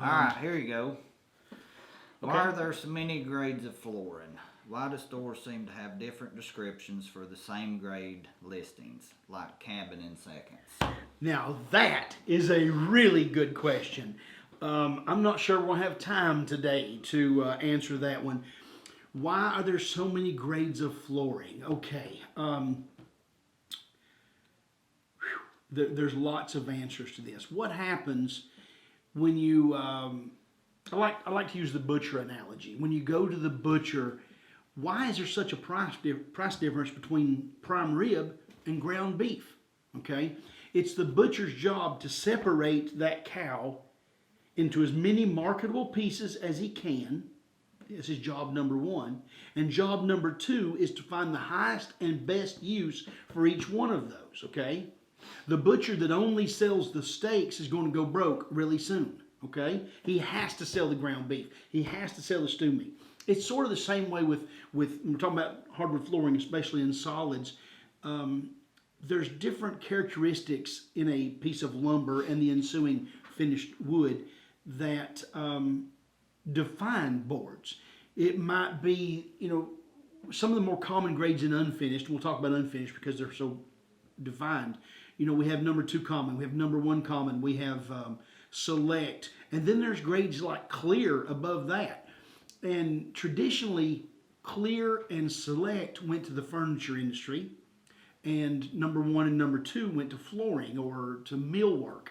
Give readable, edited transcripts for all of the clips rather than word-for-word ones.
Alright, here you go. Why are Okay. there so many grades of flooring? Why do stores seem to have different descriptions for the same grade listings, like cabin in seconds? Now that is a really good question. I'm not sure we'll have time today to answer that one. Why are there so many grades of flooring? Okay, there's lots of answers to this. What happens when you? I like to use the butcher analogy. When you go to the butcher, why is there such a price difference between prime rib and ground beef? Okay, it's the butcher's job to separate that cow into as many marketable pieces as he can. This is job number one. And job number two is to find the highest and best use for each one of those, okay? The butcher that only sells the steaks is going to go broke really soon, okay? He has to sell the ground beef. He has to sell the stew meat. It's sort of the same way with we're talking about hardwood flooring, especially in solids. There's different characteristics in a piece of lumber and the ensuing finished wood that define boards. It might be, some of the more common grades in unfinished. We'll talk about unfinished because they're so defined. We have number two common, we have number one common, we have select, and then there's grades like clear above that. And traditionally, clear and select went to the furniture industry, and number one and number two went to flooring or to millwork.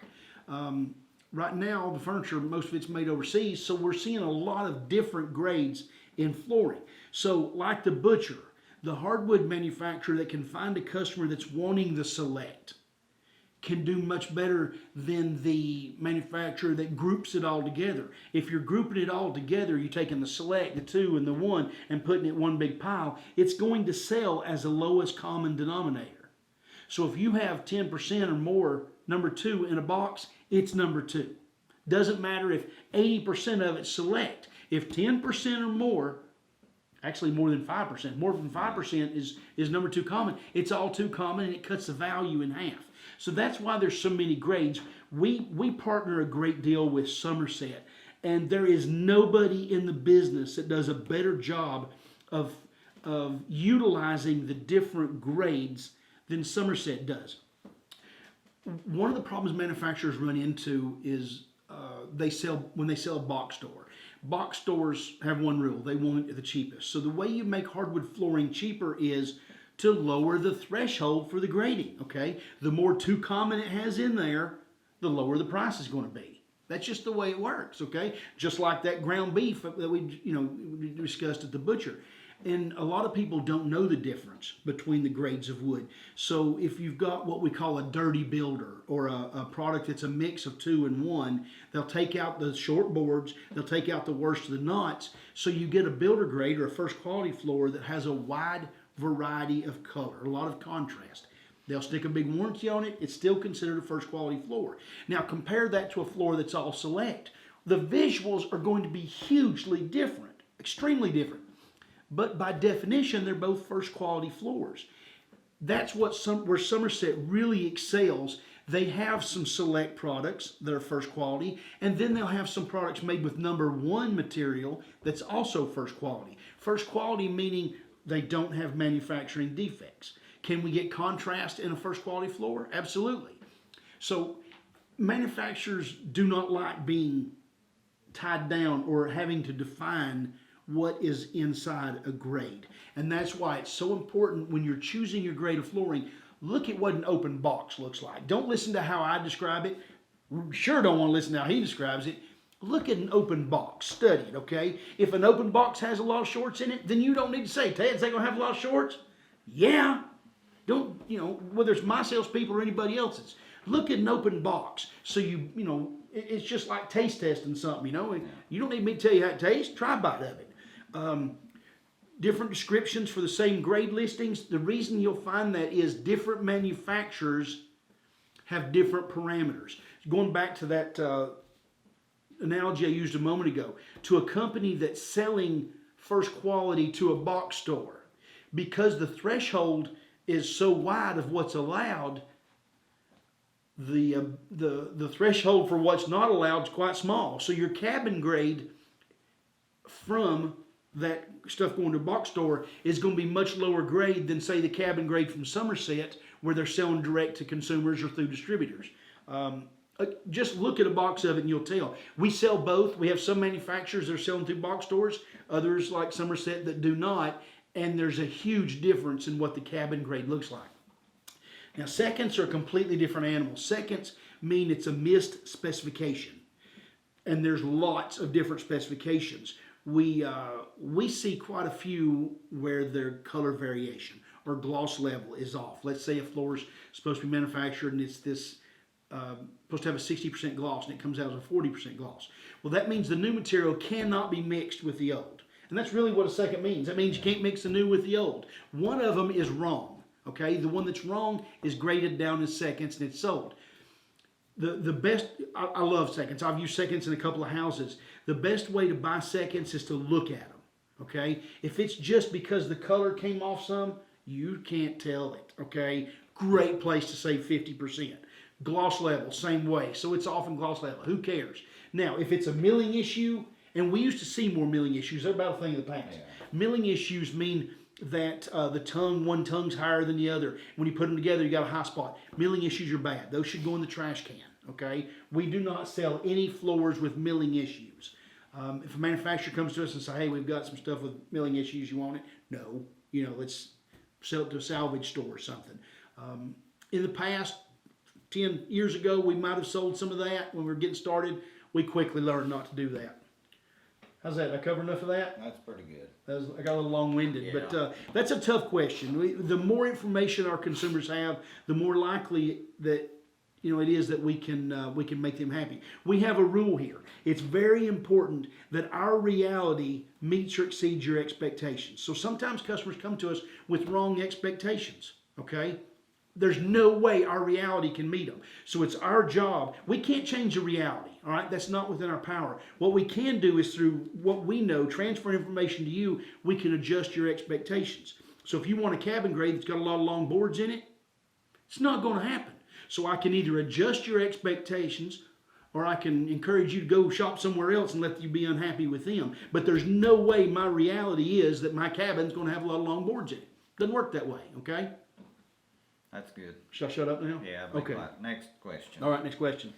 Right now, the furniture, most of it's made overseas, so we're seeing a lot of different grades in flooring. So, like the butcher, the hardwood manufacturer that can find a customer that's wanting the select can do much better than the manufacturer that groups it all together. If you're grouping it all together, you're taking the select, the two, and the one, and putting it in one big pile, it's going to sell as the lowest common denominator. So if you have 10% or more number two in a box, it's number two. Doesn't matter if 80% of it's select. If 10% or more, actually more than 5%, more than 5% is number two common, it's all two common and it cuts the value in half. So that's why there's so many grades. We partner a great deal with Somerset, and there is nobody in the business that does a better job of utilizing the different grades than Somerset does. One of the problems manufacturers run into is when they sell a box store. Box stores have one rule: they want it the cheapest. So the way you make hardwood flooring cheaper is to lower the threshold for the grading. Okay, the more two common it has in there, the lower the price is going to be. That's just the way it works. Okay, just like that ground beef that we discussed at the butcher. And a lot of people don't know the difference between the grades of wood. So if you've got what we call a dirty builder or a product that's a mix of two and one, they'll take out the short boards, they'll take out the worst of the knots, so you get a builder grade or a first quality floor that has a wide variety of color, a lot of contrast. They'll stick a big warranty on it, it's still considered a first quality floor. Now compare that to a floor that's all select. The visuals are going to be hugely different, extremely different. But by definition, they're both first quality floors. That's where Somerset really excels. They have some select products that are first quality, and then they'll have some products made with number one material that's also first quality. First quality meaning they don't have manufacturing defects. Can we get contrast in a first quality floor? Absolutely. So manufacturers do not like being tied down or having to define what is inside a grade. And that's why it's so important when you're choosing your grade of flooring, look at what an open box looks like. Don't listen to how I describe it. Sure don't want to listen to how he describes it. Look at an open box. Study it, okay? If an open box has a lot of shorts in it, then you don't need to say, Ted's they going to have a lot of shorts? Yeah. Don't, whether it's my salespeople or anybody else's. Look at an open box. So it's just like taste testing something, You don't need me to tell you how it tastes. Try a bite of it. Different descriptions for the same grade listings. The reason you'll find that is different manufacturers have different parameters. Going back to that analogy I used a moment ago, to a company that's selling first quality to a box store, because the threshold is so wide of what's allowed, the threshold for what's not allowed is quite small. So your cabin grade from that stuff going to a box store is going to be much lower grade than, say, the cabin grade from Somerset, where they're selling direct to consumers or through distributors. Just look at a box of it and you'll tell. We sell both. We have some manufacturers that are selling through box stores, others like Somerset that do not, and there's a huge difference in what the cabin grade looks like. Now, seconds are a completely different animal. Seconds mean it's a missed specification, and there's lots of different specifications. We see quite a few where their color variation or gloss level is off. Let's say a floor is supposed to be manufactured and it's this supposed to have a 60% gloss and it comes out as a 40% gloss. Well, that means the new material cannot be mixed with the old. And that's really what a second means. That means you can't mix the new with the old. One of them is wrong. Okay, the one that's wrong is graded down as seconds and it's sold. The best, I love seconds. I've used seconds in a couple of houses. The best way to buy seconds is to look at them. Okay, if it's just because the color came off some, you can't tell it. Okay, great place to save 50%. Gloss level, same way. So it's off in gloss level. Who cares? Now, if it's a milling issue, and we used to see more milling issues, they're about a thing of the past. Yeah. Milling issues mean that one tongue's higher than the other. When you put them together, you got a high spot. Milling issues are bad. Those should go in the trash can. Okay, we do not sell any floors with milling issues. If a manufacturer comes to us and say, "Hey, we've got some stuff with milling issues, you want it?" No, let's sell it to a salvage store or something. In the past, 10 years ago, we might have sold some of that when we were getting started. We quickly learned not to do that. How's that? Did I cover enough of that? That's pretty good. I got a little long-winded, Yeah. but that's a tough question. The more information our consumers have, the more likely that it is that we can make them happy. We have a rule here. It's very important that our reality meets or exceeds your expectations. So sometimes customers come to us with wrong expectations. Okay. There's no way our reality can meet them. So it's our job. We can't change the reality, all right? That's not within our power. What we can do is through what we know, transfer information to you, we can adjust your expectations. So if you want a cabin grade that's got a lot of long boards in it, it's not going to happen. So I can either adjust your expectations or I can encourage you to go shop somewhere else and let you be unhappy with them. But there's no way my reality is that my cabin's going to have a lot of long boards in it. Doesn't work that way, okay? That's good. Should I shut up now? Yeah, okay. Next question. All right, next question.